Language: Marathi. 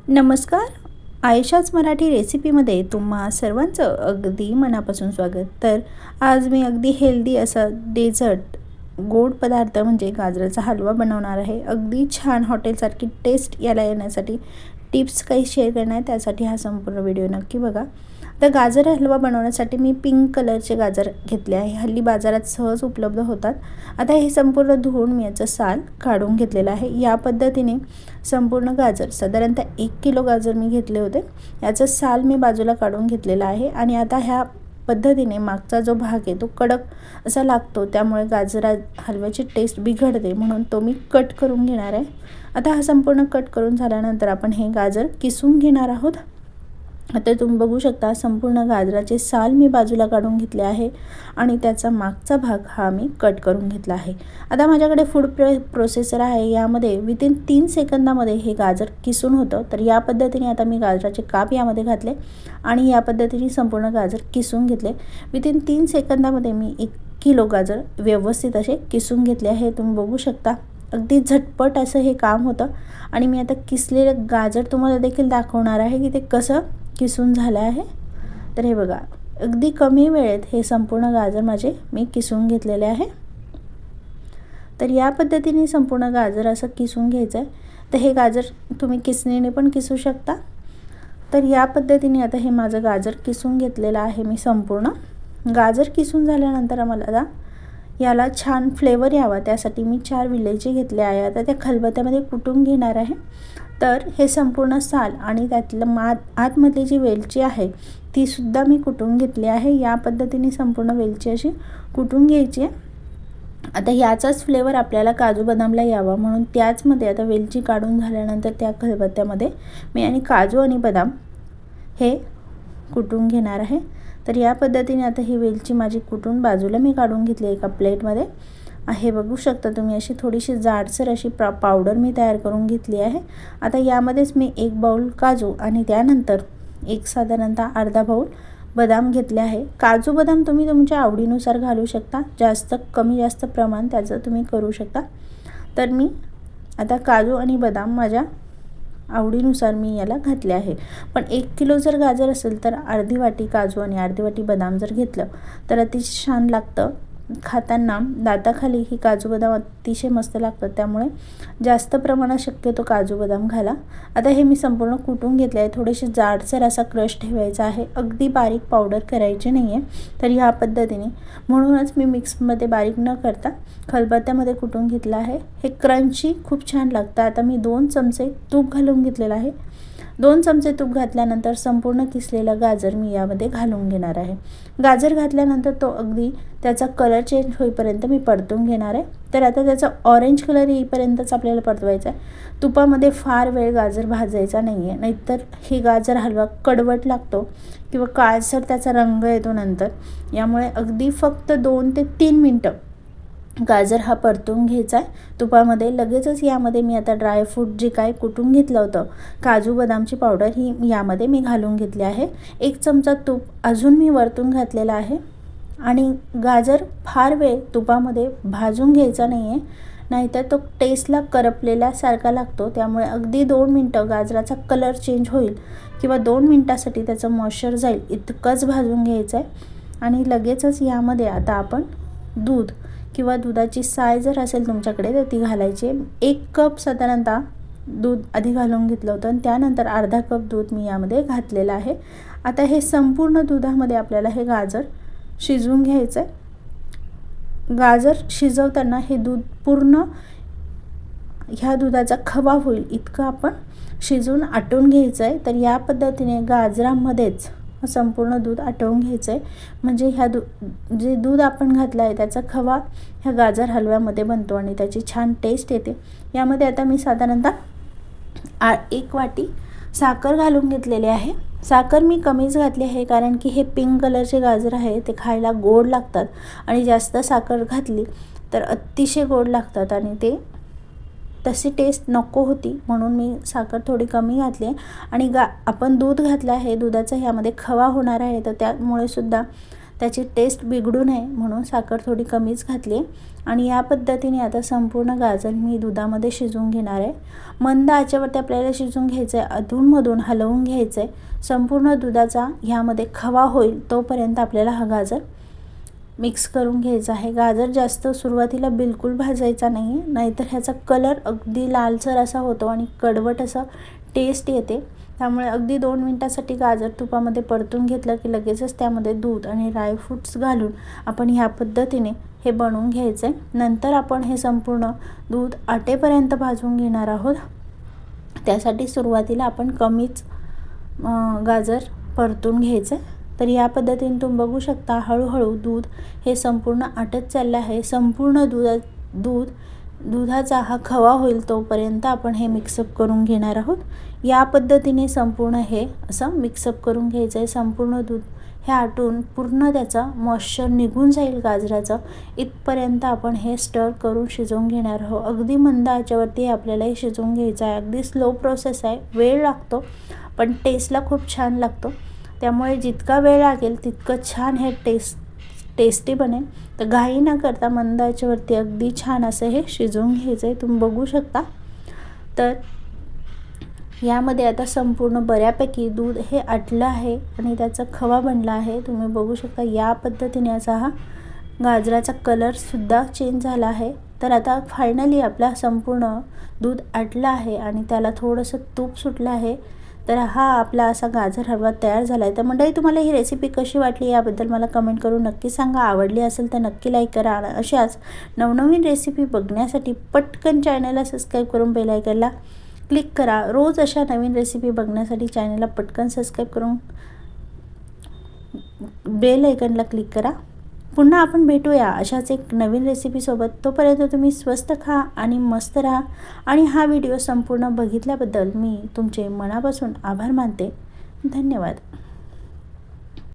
नमस्कार. आयशाच मराठी रेसिपीमध्ये तुम्हा सर्वांचं अगदी मनापासून स्वागत. तर आज मी अगदी हेल्दी असा डेझर्ट गोड पदार्थ म्हणजे गाजराचा हलवा बनवणार आहे. अगदी छान हॉटेलसारखी टेस्ट याला येण्यासाठी टिप्स काही शेअर करणार आहे, त्यासाठी हा संपूर्ण व्हिडिओ नक्की बघा. तर गाजर हलवा बनवण्यासाठी मी पिंक कलरचे गाजर घेतले आहे. हल्ली बाजारात सहज उपलब्ध होतात. आता हे संपूर्ण धुवून मी याचं साल काढून घेतलेलं आहे. या पद्धतीने संपूर्ण गाजर साधारणतः 1 किलो गाजर मी घेतले होते. याचं साल मी बाजूला काढून घेतलेला आहे आणि आता ह्या पद्धतीने मागचा जो भाग आहे तो कडक असा लागतो, त्यामुळे गाजरा हलव्याची टेस्ट बिघडते, म्हणून तो मी कट करून घेणार आहे. आता हा संपूर्ण कट करून झाल्यानंतर आपण हे गाजर किसून घेणार आहोत. आता तुम्ही बघू शकता संपूर्ण गाजराचे साल मी बाजूला काढून घेतले आहे आणि त्याचा मागचा भाग हा मी कट करून घेतला आहे. आता माझ्याकडे फूड प्रोसेसर आहे. यामध्ये विथिन 3 सेकंदामध्ये हे गाजर किसून होतं. तर या पद्धतीने आता मी गाजराचे काप यामध्ये घातले आणि या पद्धतीने संपूर्ण गाजर किसून घेतले. विथिन 3 सेकंदामध्ये मी 1 किलो गाजर व्यवस्थित असे किसून घेतले आहे. तुम्ही बघू शकता अगदी झटपट असं हे काम होतं. आणि मी आता किसलेलं गाजर तुम्हाला देखील दाखवणार आहे की ते कसं किसून झालं आहे. तर हे बघा, अगदी कमी वेळेत हे संपूर्ण गाजर माझे मी किसून घेतलेले आहे. तर या पद्धतीने संपूर्ण गाजर असं किसून घ्यायचं आहे. तर हे गाजर तुम्ही किसणीने पण किसू शकता. तर या पद्धतीने आता हे माझं गाजर किसून घेतलेलं आहे मी संपूर्ण. गाजर किसून झाल्यानंतर मला याला छान फ्लेवर यावा त्यासाठी मी 4 विलायची घेतले आहे. आता त्या खलबत्त्यामध्ये कुटून घेणार आहे. तर हे संपूर्ण साल आणि त्यातलं आतमधली जी वेलची आहे ती सुद्धा मी कुटून घेतली आहे. या पद्धतीने संपूर्ण वेलची अशी कुटून घ्यायची आहे. आता याचाच फ्लेवर आपल्याला काजू बदामला यावा म्हणून त्याचमध्ये आता वेलची काढून झाल्यानंतर त्या खलबत्त्यामध्ये मी आणि काजू आणि बदाम हे कुटून घेणार आहे. तर या पद्धतीने आता ही वेलची माझी कुटून बाजूला मी काढून घेतली एका प्लेटमध्ये. हे बघू शकता तुम्ही अशी थोडीशी जाडसर अशी पावडर मी तयार करून घेतली आहे. आता यामध्येच मी 1 बाउल काजू आणि त्यानंतर साधारणतः अर्धा बाउल बदाम घेतले आहे. काजू बदाम तुम्ही तुमच्या आवडीनुसार घालू शकता. कमी जास्त प्रमाण त्याचं तुम्ही करू शकता. तर मी आता काजू आणि बदाम माझ्या आवडीनुसार मी याला घातले आहे. पण 1 किलो जर गाजर असेल तर अर्धी वाटी काजू आणि अर्धी वाटी बदाम जर घेतलं तर अतिशय छान लागतं. खाताना दाताखाली ही काजू बदाम अतिशय मस्त लागतात, त्यामुळे जास्त प्रमाणात शक्यतो काजू बदाम घाला. आता हे मी संपूर्ण कुटून घेतले आहे. थोडेसे जाडसर असा क्रश ठेवायचा आहे. अगदी बारीक पावडर करायची नाही आहे. तर ह्या पद्धतीने म्हणूनच मी मिक्समध्ये बारीक न करता खलबत्त्यामध्ये कुटून घेतलं आहे. हे क्रंची खूप छान लागतं. आता मी 2 चमचे तूप घालून घेतलेलं आहे. 2 चमचे तूप घातल्यानंतर संपूर्ण किसलेलं गाजर मी यामध्ये घालून घेणार आहे. गाजर घातल्यानंतर तो अगदी त्याचा कलर चेंज होईपर्यंत मी परतून घेणार आहे. तर आता त्याचा ऑरेंज कलर येईपर्यंतच आपल्याला परतवायचा आहे. तुपामध्ये फार वेळ गाजर भाजायचा नाही आहे, नाहीतर हे गाजर हलवा कडवट लागतो किंवा काळसर त्याचा रंग येतो नंतर. यामुळे अगदी फक्त 2 ते 3 मिनटं गाजर हा परतून घ्यायचा आहे तुपामध्ये. लगेचच यामध्ये मी आता ड्रायफ्रूट जे काय कुटून घेतलं होतं, काजू बदामची पावडर ही यामध्ये मी घालून घेतली आहे. 1 चमचा तूप अजून मी वरतून घातलेला आहे. आणि गाजर फार वेळ तुपामध्ये भाजून घ्यायचा नाही आहे, नाहीतर तो टेस्टला करपलेल्यासारखा लागतो. त्यामुळे अगदी 2 मिनटं गाजराचा कलर चेंज होईल किंवा 2 मिनटासाठी त्याचं मॉइश्चर जाईल इतकंच भाजून घ्यायचं आहे. आणि लगेचच यामध्ये आता आपण दूध किंवा दुधाची साय जर असेल तुमच्याकडे तर ती घालायची. 1 कप साधारणतः दूध आधी घालून घेतलं होतं आणि त्यानंतर अर्धा कप दूध मी यामध्ये घातलेलं आहे. आता हे संपूर्ण दुधामध्ये आपल्याला हे गाजर शिजवून घ्यायचं आहे. गाजर शिजवताना हे दूध पूर्ण ह्या दुधाचा खवा होईल इतकं आपण शिजवून आटवून घ्यायचं आहे. तर या पद्धतीने गाजरामध्येच संपूर्ण दूध आटवून घ्यायचं आहे. म्हणजे जे दूध आपण घातलं आहे त्याचा खवा ह्या गाजर हलव्यामध्ये बनतो आणि त्याची छान टेस्ट येते. यामध्ये आता मी साधारणतः 1 वाटी साखर घालून घेतलेली आहे. साखर मी कमीच घातली आहे कारण की हे पिंक कलरचे गाजर आहे ते खायला गोड लागतात आणि जास्त साखर घातली तर अतिशय गोड लागतात आणि ते तशी टेस्ट नको होती, म्हणून मी साखर थोडी कमी घातली आहे. आणि आपण दूध घातलं आहे, दुधाचा ह्यामध्ये खवा होणार आहे, तर त्यामुळे सुद्धा त्याची टेस्ट बिघडू नये म्हणून साखर थोडी कमीच घातली आहे. आणि या पद्धतीने आता संपूर्ण गाजर मी दुधामध्ये शिजवून घेणार आहे. मंद आचेवरती आपल्याला शिजवून घ्यायचं आहे, अधूनमधून हलवून घ्यायचं आहे. संपूर्ण दुधाचा ह्यामध्ये खवा होईल तोपर्यंत आपल्याला हा गाजर मिक्स करून घ्यायचा आहे. गाजर जास्त सुरुवातीला बिलकुल भाजायचा नाही आहे, नाहीतर ह्याचा कलर अगदी लालसर असा होतो आणि कडवट असं टेस्ट येते. त्यामुळे अगदी 2 मिनटासाठी गाजर तुपामध्ये परतून घेतलं की लगेचच त्यामध्ये दूध आणि ड्रायफ्रूट्स घालून आपण ह्या पद्धतीने हे बनवून घ्यायचं आहे. नंतर आपण हे संपूर्ण दूध आटेपर्यंत भाजून घेणार आहोत. त्यासाठी सुरुवातीला आपण कमीच गाजर परतून घ्यायचं आहे. तर या पद्धतीने तुम्ही बघू शकता हळूहळू दूध हे संपूर्ण आटत चाललं आहे. संपूर्ण दुधाचा हा खवा होईल तोपर्यंत आपण हे मिक्सअप करून घेणार आहोत. या पद्धतीने संपूर्ण हे असं मिक्सअप करून घ्यायचं आहे. संपूर्ण दूध हे आटून पूर्ण त्याचा मॉइश्चर निघून जाईल गाजराचं, इथपर्यंत आपण हे स्टर करून शिजवून घेणार आहोत. अगदी मंद आचेवरती आपल्याला हे शिजवून घ्यायचं आहे. अगदी स्लो प्रोसेस आहे, वेळ लागतो पण टेस्टला खूप छान लागतो. त्यामुळे जितका वेळ लागेल तितकं छान हे टेस्टी बनेल. तर घाई न करता मंद आचेवरती अगदी छान असं हे शिजवून घ्यायचं आहे. तुम्ही बघू शकता. तर यामध्ये आता संपूर्ण बऱ्यापैकी दूध हे आटलं आहे आणि त्याचा खवा बनला आहे. तुम्ही बघू शकता या पद्धतीने असा हा गाजराचा कलरसुद्धा चेंज झाला आहे. तर आता फायनली आपला संपूर्ण दूध आटलं आहे आणि त्याला थोडंसं तूप सुटलं आहे. तर हा आपला असा गाजर हलवा तयार झाला आहे. तर मंडळी, तुम्हाला ही रेसिपी कशी वाटली याबद्दल मला कमेंट करून नक्की सांगा. आवडली असेल तर नक्की लाईक करा. अशाच नवनवीन रेसिपी बघण्यासाठी पटकन चॅनलला सबस्क्राईब करून बेल आयकॉनला क्लिक करा. रोज अशा नवीन रेसिपी बघण्यासाठी चॅनलला पटकन सबस्क्राईब करून बेल आयकॉनला क्लिक करा. पुन्हा आपण भेटूया अशाच एक नवीन रेसिपीसोबत. तोपर्यंत तुम्ही स्वस्त खा आणि मस्त राहा. आणि हा व्हिडिओ संपूर्ण बघितल्याबद्दल मी तुमचे मनापासून आभार मानते. धन्यवाद.